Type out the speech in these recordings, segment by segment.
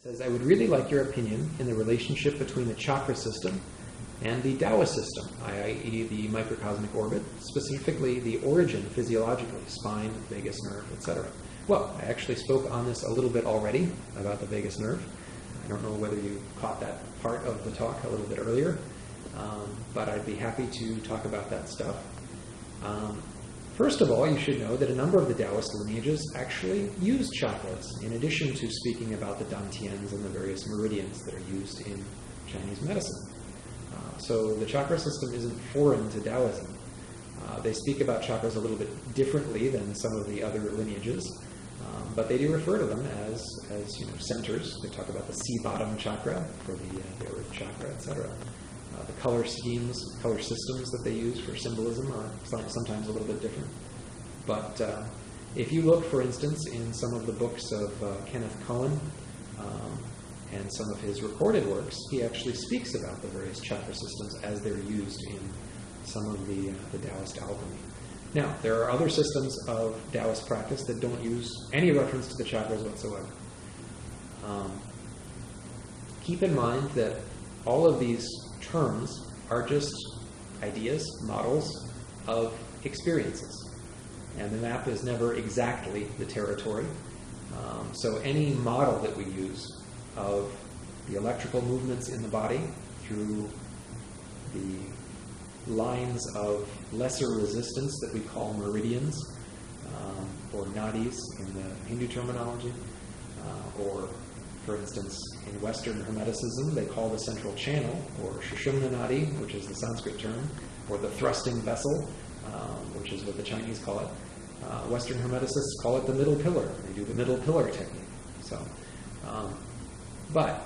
Says, I would really like your opinion in the relationship between the chakra system and the Taoist system, i.e. the microcosmic orbit, specifically the origin physiologically, spine, vagus nerve, etc. Well, I actually spoke on this a little bit already about the vagus nerve. I don't know whether you caught that part of the talk a little bit earlier, but I'd be happy to talk about that stuff. First of all, you should know that a number of the Taoist lineages actually use chakras, in addition to speaking about the Dantians and the various meridians that are used in Chinese medicine. So the chakra system isn't foreign to Taoism. They speak about chakras a little bit differently than some of the other lineages, but they do refer to them as centers. They talk about the sea-bottom chakra for the earth chakra, etc. The color schemes, color systems that they use for symbolism are sometimes a little bit different. But if you look, for instance, in some of the books of Kenneth Cohen and some of his recorded works, he actually speaks about the various chakra systems as they're used in some of the Taoist alchemy. Now, there are other systems of Taoist practice that don't use any reference to the chakras whatsoever. Keep in mind that all of these terms are just ideas, models of experiences. And the map is never exactly the territory. So any model that we use of the electrical movements in the body through the lines of lesser resistance that we call meridians, or nadis in the Hindu terminology, or for instance, in Western Hermeticism, they call the central channel, or Sushumna Nadi, which is the Sanskrit term, or the thrusting vessel, which is what the Chinese call it. Western Hermeticists call it the middle pillar. They do the middle pillar technique. But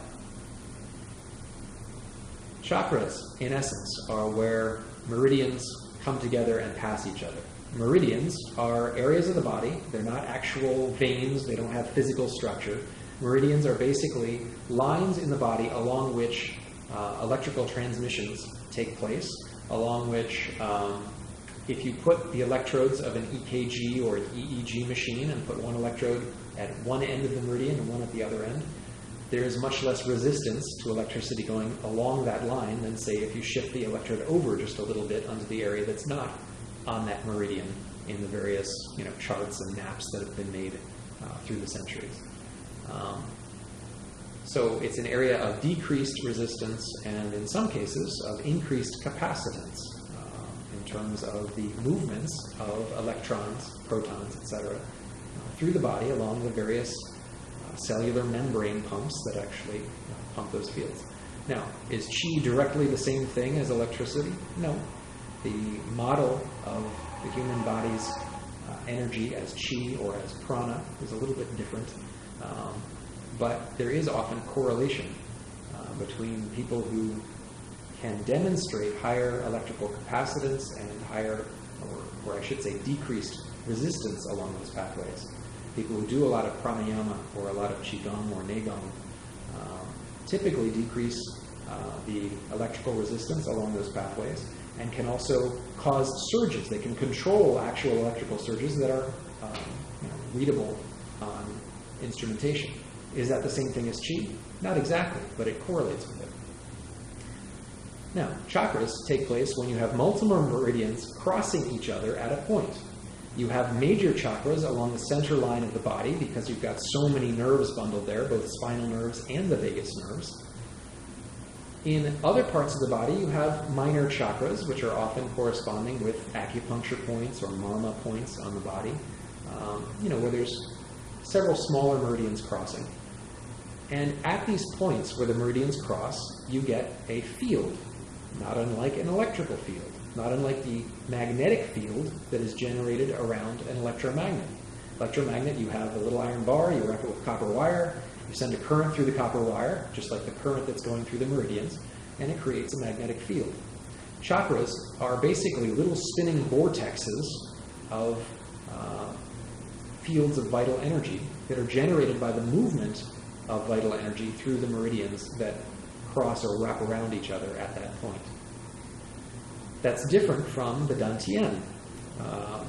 chakras, in essence, are where meridians come together and pass each other. Meridians are areas of the body. They're not actual veins. They don't have physical structure. Meridians are basically lines in the body along which electrical transmissions take place, along which if you put the electrodes of an EKG or an EEG machine and put one electrode at one end of the meridian and one at the other end, there is much less resistance to electricity going along that line than, say, if you shift the electrode over just a little bit onto the area that's not on that meridian in the various charts and maps that have been made through the centuries. So it's an area of decreased resistance and, in some cases, of increased capacitance in terms of the movements of electrons, protons, etc., through the body along the various cellular membrane pumps that actually pump those fields. Now, is chi directly the same thing as electricity? No. The model of the human body's energy as chi or as prana is a little bit different. But there is often correlation between people who can demonstrate higher electrical capacitance and higher, or I should say decreased resistance along those pathways. People who do a lot of pranayama or a lot of qigong or neigong typically decrease the electrical resistance along those pathways and can also cause surges. They can control actual electrical surges that are readable on instrumentation. Is that the same thing as chi? Not exactly, but it correlates with it. Now, chakras take place when you have multiple meridians crossing each other at a point. You have major chakras along the center line of the body because you've got so many nerves bundled there, both spinal nerves and the vagus nerves. In other parts of the body, you have minor chakras, which are often corresponding with acupuncture points or marma points on the body, where there's several smaller meridians crossing. And at these points where the meridians cross, you get a field, not unlike an electrical field, not unlike the magnetic field that is generated around an electromagnet. Electromagnet, you have a little iron bar, you wrap it with copper wire, you send a current through the copper wire, just like the current that's going through the meridians, and it creates a magnetic field. Chakras are basically little spinning vortexes of fields of vital energy that are generated by the movement of vital energy through the meridians that cross or wrap around each other at that point. That's different from the Dantian.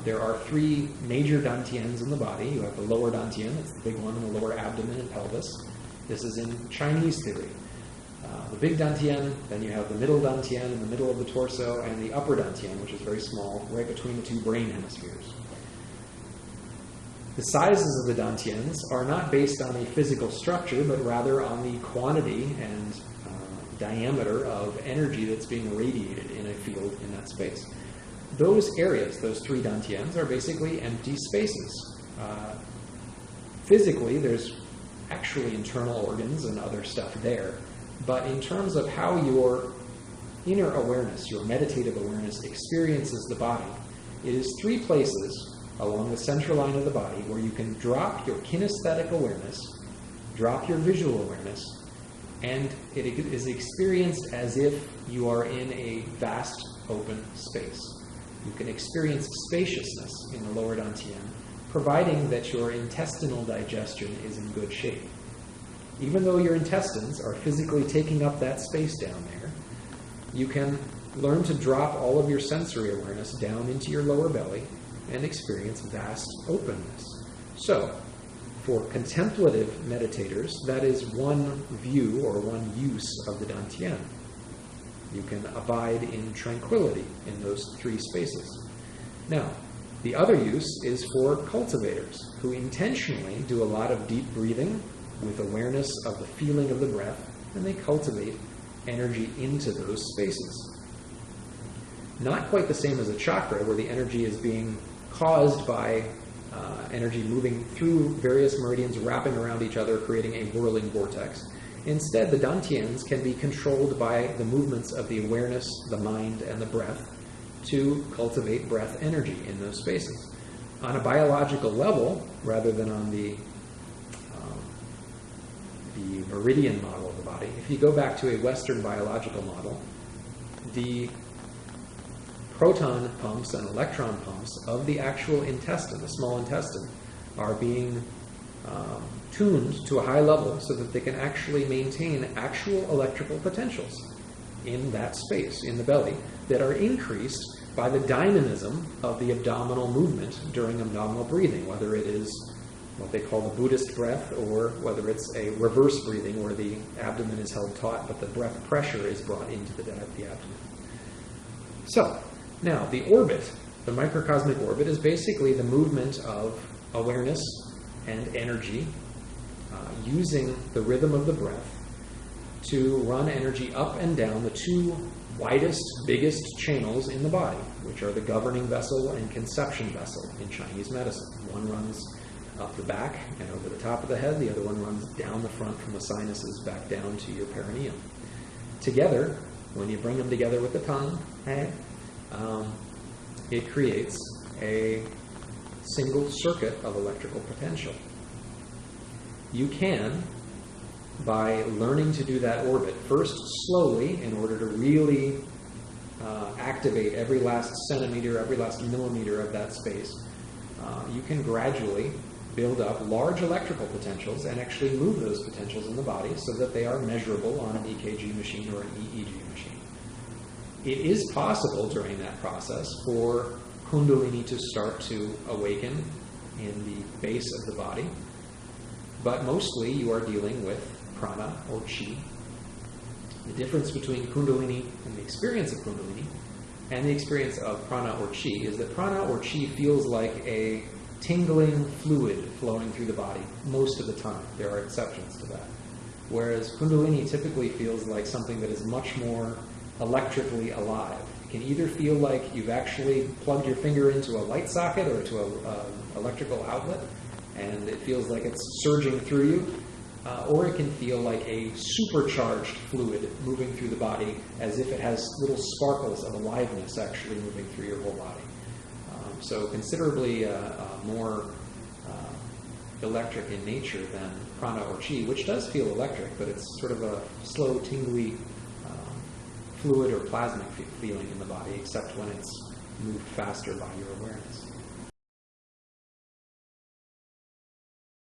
There are three major Dantians in the body. You have the lower Dantian, that's the big one in the lower abdomen and pelvis. This is in Chinese theory. The big Dantien, then you have the middle Dantien in the middle of the torso, and the upper Dantien, which is very small, right between the two brain hemispheres. The sizes of the Dantians are not based on a physical structure, but rather on the quantity and diameter of energy that's being radiated in a field in that space. Those areas, those three Dantians, are basically empty spaces. Physically, there's actually internal organs and other stuff there, but in terms of how your inner awareness, your meditative awareness, experiences the body, it is three places along the central line of the body where you can drop your kinesthetic awareness, drop your visual awareness, and it is experienced as if you are in a vast open space. You can experience spaciousness in the lower Dantian, providing that your intestinal digestion is in good shape. Even though your intestines are physically taking up that space down there, you can learn to drop all of your sensory awareness down into your lower belly and experience vast openness. So, for contemplative meditators, that is one view or one use of the Dantian. You can abide in tranquility in those three spaces. Now, the other use is for cultivators who intentionally do a lot of deep breathing with awareness of the feeling of the breath, and they cultivate energy into those spaces. Not quite the same as a chakra, where the energy is being caused by energy moving through various meridians, wrapping around each other, creating a whirling vortex. Instead, the Dantians can be controlled by the movements of the awareness, the mind, and the breath to cultivate breath energy in those spaces. On a biological level, rather than on the meridian model of the body, if you go back to a Western biological model, the proton pumps and electron pumps of the actual intestine, the small intestine, are being tuned to a high level so that they can actually maintain actual electrical potentials in that space, in the belly, that are increased by the dynamism of the abdominal movement during abdominal breathing, whether it is what they call the Buddhist breath, or whether it's a reverse breathing where the abdomen is held taut but the breath pressure is brought into the abdomen. So, now the orbit, the microcosmic orbit, is basically the movement of awareness and energy using the rhythm of the breath to run energy up and down the two widest, biggest channels in the body, which are the governing vessel and conception vessel in Chinese medicine. One runs up the back and over the top of the head. The other one runs down the front from the sinuses back down to your perineum. Together, when you bring them together with the tongue, it creates a single circuit of electrical potential. You can, by learning to do that orbit, first slowly, in order to really activate every last centimeter, every last millimeter of that space, you can gradually build up large electrical potentials and actually move those potentials in the body so that they are measurable on an EKG machine or an EEG machine. It is possible during that process for Kundalini to start to awaken in the base of the body, but mostly you are dealing with Prana or Chi. The difference between Kundalini and the experience of Kundalini and the experience of Prana or Chi is that Prana or Chi feels like a tingling fluid flowing through the body most of the time. There are exceptions to that. Whereas Kundalini typically feels like something that is much more electrically alive. It can either feel like you've actually plugged your finger into a light socket or to an electrical outlet, and it feels like it's surging through you, or it can feel like a supercharged fluid moving through the body as if it has little sparkles of aliveness actually moving through your whole body. So considerably more electric in nature than Prana or Chi, which does feel electric, but it's sort of a slow, tingly fluid or plasmic feeling in the body, except when it's moved faster by your awareness.